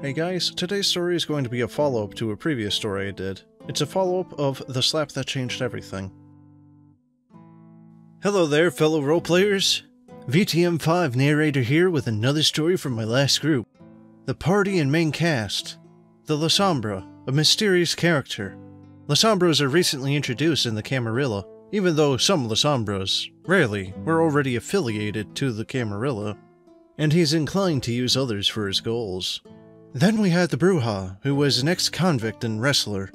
Hey guys, today's story is going to be a follow-up to a previous story I did. It's a follow-up of The Slap That Changed Everything. Hello there, fellow roleplayers! VTM5 narrator here with another story from my last group. The party and main cast. The Lasombra, a mysterious character. Lasombras are recently introduced in the Camarilla, even though some Lasombras, rarely, were already affiliated to the Camarilla, and he's inclined to use others for his goals. Then we had the Bruja, who was an ex-convict and wrestler,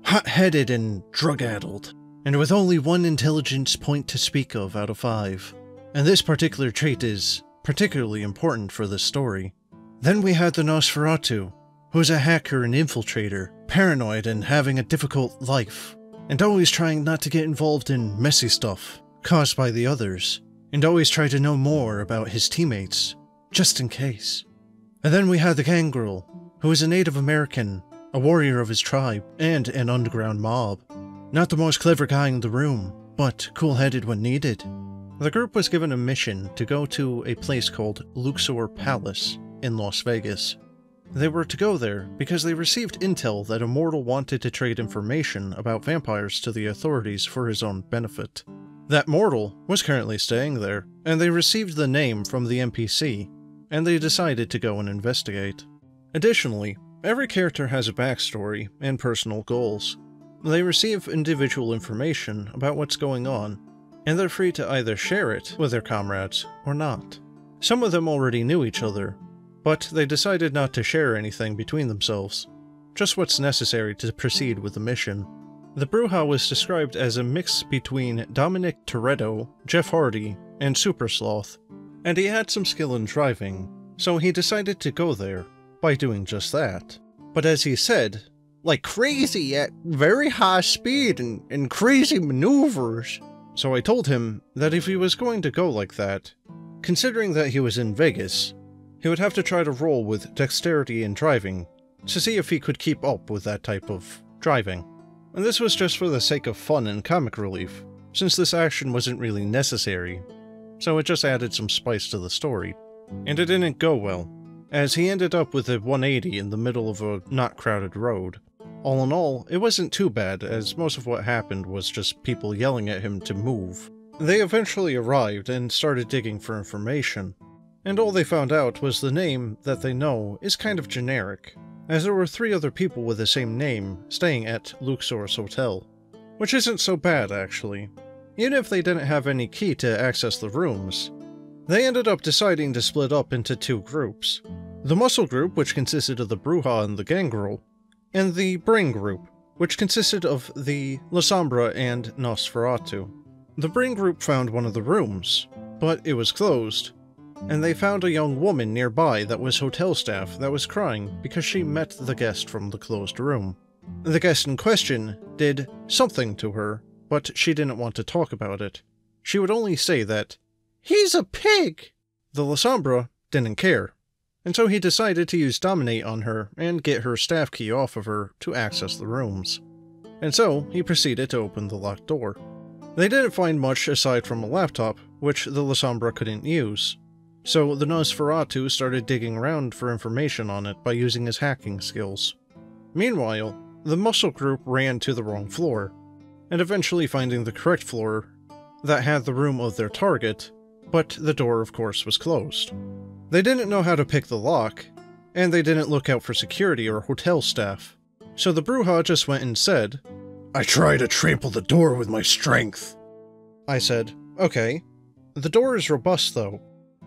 hot-headed and drug-addled, and with only one intelligence point to speak of out of 5. And this particular trait is particularly important for this story. Then we had the Nosferatu, who is a hacker and infiltrator, paranoid and having a difficult life, and always trying not to get involved in messy stuff caused by the others, and always try to know more about his teammates, just in case. And then we had the Gangrel, who is a Native American, a warrior of his tribe, and an underground mob. Not the most clever guy in the room, but cool-headed when needed. The group was given a mission to go to a place called Luxor Palace in Las Vegas. They were to go there because they received intel that a mortal wanted to trade information about vampires to the authorities for his own benefit. That mortal was currently staying there, and they received the name from the NPC, and they decided to go and investigate. Additionally, every character has a backstory and personal goals. They receive individual information about what's going on, and they're free to either share it with their comrades or not. Some of them already knew each other, but they decided not to share anything between themselves, just what's necessary to proceed with the mission. The Bruja was described as a mix between Dominic Toretto, Jeff Hardy, and Super Sloth, and he had some skill in driving, so he decided to go there by doing just that. But as he said, like crazy at very high speed and crazy maneuvers. So I told him that if he was going to go like that, considering that he was in Vegas, he would have to try to roll with dexterity in driving to see if he could keep up with that type of driving. And this was just for the sake of fun and comic relief, since this action wasn't really necessary. So it just added some spice to the story. And it didn't go well, as he ended up with a 180 in the middle of a not crowded road. All in all, it wasn't too bad, as most of what happened was just people yelling at him to move. They eventually arrived and started digging for information, and all they found out was the name that they know is kind of generic, as there were 3 other people with the same name staying at Luxor's hotel. Which isn't so bad, actually. Even if they didn't have any key to access the rooms, they ended up deciding to split up into 2 groups. The Muscle group, which consisted of the Bruja and the Gangrel, and the Brain group, which consisted of the Lasombra and Nosferatu. The Brain group found one of the rooms, but it was closed, and they found a young woman nearby that was hotel staff that was crying because she met the guest from the closed room. The guest in question did something to her, but she didn't want to talk about it. She would only say that, "He's a pig!" The Lasombra didn't care, and so he decided to use Dominate on her and get her staff key off of her to access the rooms. And so he proceeded to open the locked door. They didn't find much aside from a laptop, which the Lasombra couldn't use, so the Nosferatu started digging around for information on it by using his hacking skills. Meanwhile, the Muscle group ran to the wrong floor, and eventually finding the correct floor that had the room of their target, but the door of course was closed. They didn't know how to pick the lock, and they didn't look out for security or hotel staff, so the Bruja just went and said, "I try to trample the door with my strength." I said, "Okay. The door is robust though.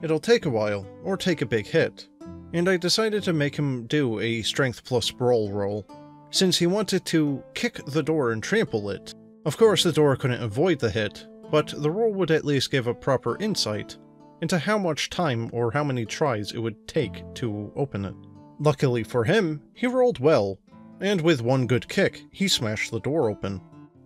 It'll take a while, or take a big hit." And I decided to make him do a strength plus brawl roll, since he wanted to kick the door and trample it. Of course the door couldn't avoid the hit, but the roll would at least give a proper insight into how much time or how many tries it would take to open it. Luckily for him, he rolled well, and with one good kick, he smashed the door open.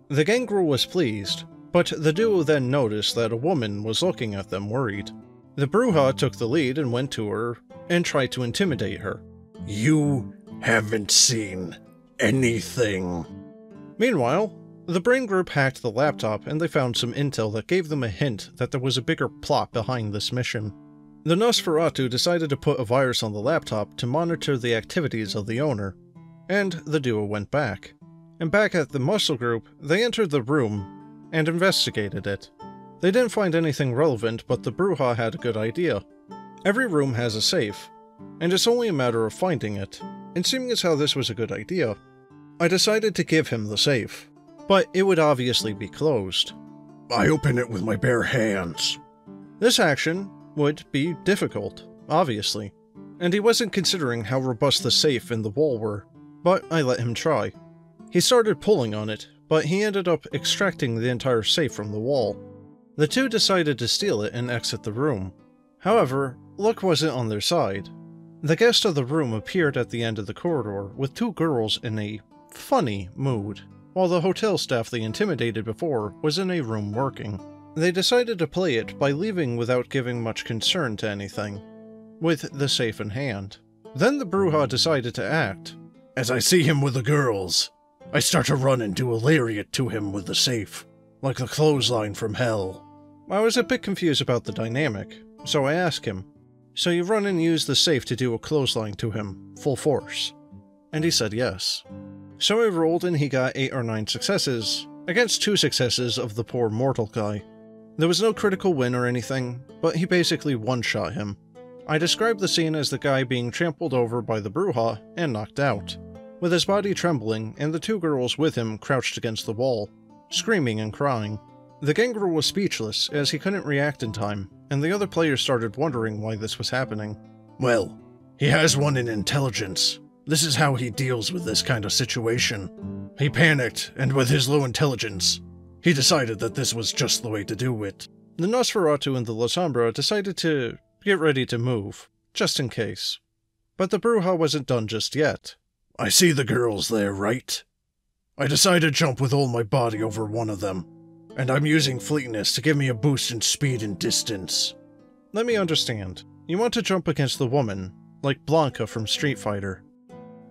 The Gangrel was pleased, but the duo then noticed that a woman was looking at them worried. The Bruja took the lead and went to her and tried to intimidate her. "You haven't seen anything." Meanwhile, the Brain group hacked the laptop and they found some intel that gave them a hint that there was a bigger plot behind this mission. The Nosferatu decided to put a virus on the laptop to monitor the activities of the owner, and the duo went back. And back at the muscle group, they entered the room and investigated it. They didn't find anything relevant, but the Brujah had a good idea. Every room has a safe, and it's only a matter of finding it, and seeing as how this was a good idea, I decided to give him the safe. But it would obviously be closed. I open it with my bare hands. This action would be difficult, obviously, and he wasn't considering how robust the safe and the wall were, but I let him try. He started pulling on it, but he ended up extracting the entire safe from the wall. The two decided to steal it and exit the room. However, luck wasn't on their side. The guest of the room appeared at the end of the corridor with two girls in a funny mood, while the hotel staff they intimidated before was in a room working. They decided to play it by leaving without giving much concern to anything, with the safe in hand. Then the Brujah decided to act. As I see him with the girls, I start to run and do a lariat to him with the safe, like the clothesline from hell. I was a bit confused about the dynamic, so I asked him, "So you run and use the safe to do a clothesline to him, full force?" And he said yes. So I rolled and he got 8 or 9 successes, against 2 successes of the poor mortal guy. There was no critical win or anything, but he basically one-shot him. I described the scene as the guy being trampled over by the Brujah and knocked out, with his body trembling and the 2 girls with him crouched against the wall, screaming and crying. The gangrel was speechless as he couldn't react in time, and the other players started wondering why this was happening. Well, he has one in intelligence. This is how he deals with this kind of situation. He panicked, and with his low intelligence, he decided that this was just the way to do it. The Nosferatu and the Lasombra decided to get ready to move, just in case. But the Brujah wasn't done just yet. I see the girls there, right? I decide to jump with all my body over one of them, and I'm using fleetness to give me a boost in speed and distance. Let me understand. You want to jump against the woman, like Blanca from Street Fighter?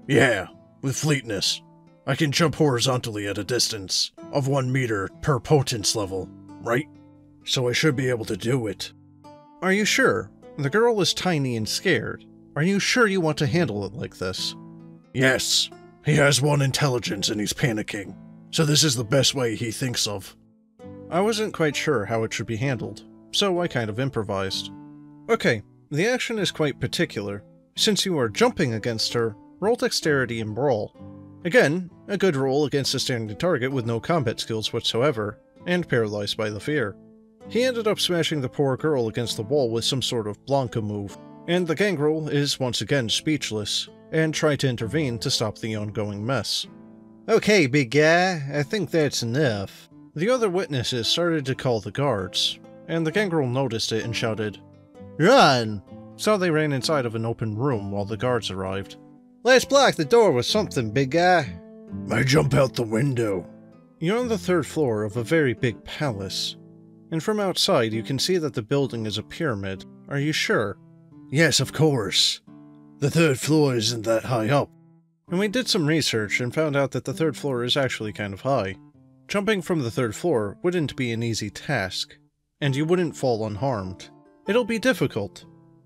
Yeah, with fleetness. I can jump horizontally at a distance of 1 meter per potence level, right? So I should be able to do it. Are you sure? The girl is tiny and scared. Are you sure you want to handle it like this? Yes. He has 1 intelligence and he's panicking, so this is the best way he thinks of. I wasn't quite sure how it should be handled, so I kind of improvised. Okay, the action is quite particular. Since you are jumping against her, roll dexterity and brawl. Again, a good roll against a standing target with no combat skills whatsoever, and paralyzed by the fear. He ended up smashing the poor girl against the wall with some sort of Blanca move, and the gangrel is once again speechless, and tried to intervene to stop the ongoing mess. Okay, big guy, I think that's enough. The other witnesses started to call the guards, and the gangrel noticed it and shouted, "Run!" So they ran inside of an open room while the guards arrived. "Let's block the door with something, big guy." I jump out the window. You're on the 3rd floor of a very big palace, and from outside you can see that the building is a pyramid. Are you sure? Yes, of course. The 3rd floor isn't that high up. And we did some research and found out that the 3rd floor is actually kind of high. Jumping from the 3rd floor wouldn't be an easy task, and you wouldn't fall unharmed. It'll be difficult.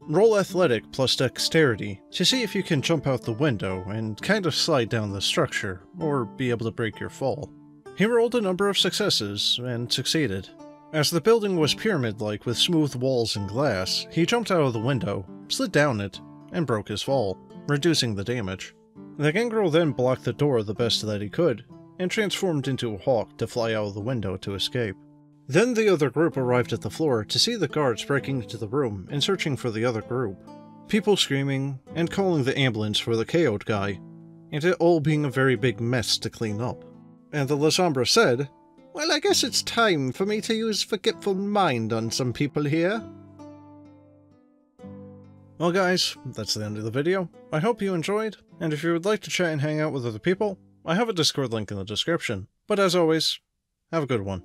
Roll athletic plus dexterity to see if you can jump out the window and kind of slide down the structure, or be able to break your fall. He rolled a number of successes, and succeeded. As the building was pyramid-like with smooth walls and glass, he jumped out of the window, slid down it, and broke his fall, reducing the damage. The gangrel then blocked the door the best that he could, and transformed into a hawk to fly out of the window to escape. Then the other group arrived at the floor to see the guards breaking into the room and searching for the other group. People screaming, and calling the ambulance for the KO'd guy, and it all being a very big mess to clean up. And the Lasombra said, "Well, I guess it's time for me to use Forgetful Mind on some people here." Well guys, that's the end of the video. I hope you enjoyed, and if you would like to chat and hang out with other people, I have a Discord link in the description. But as always, have a good one.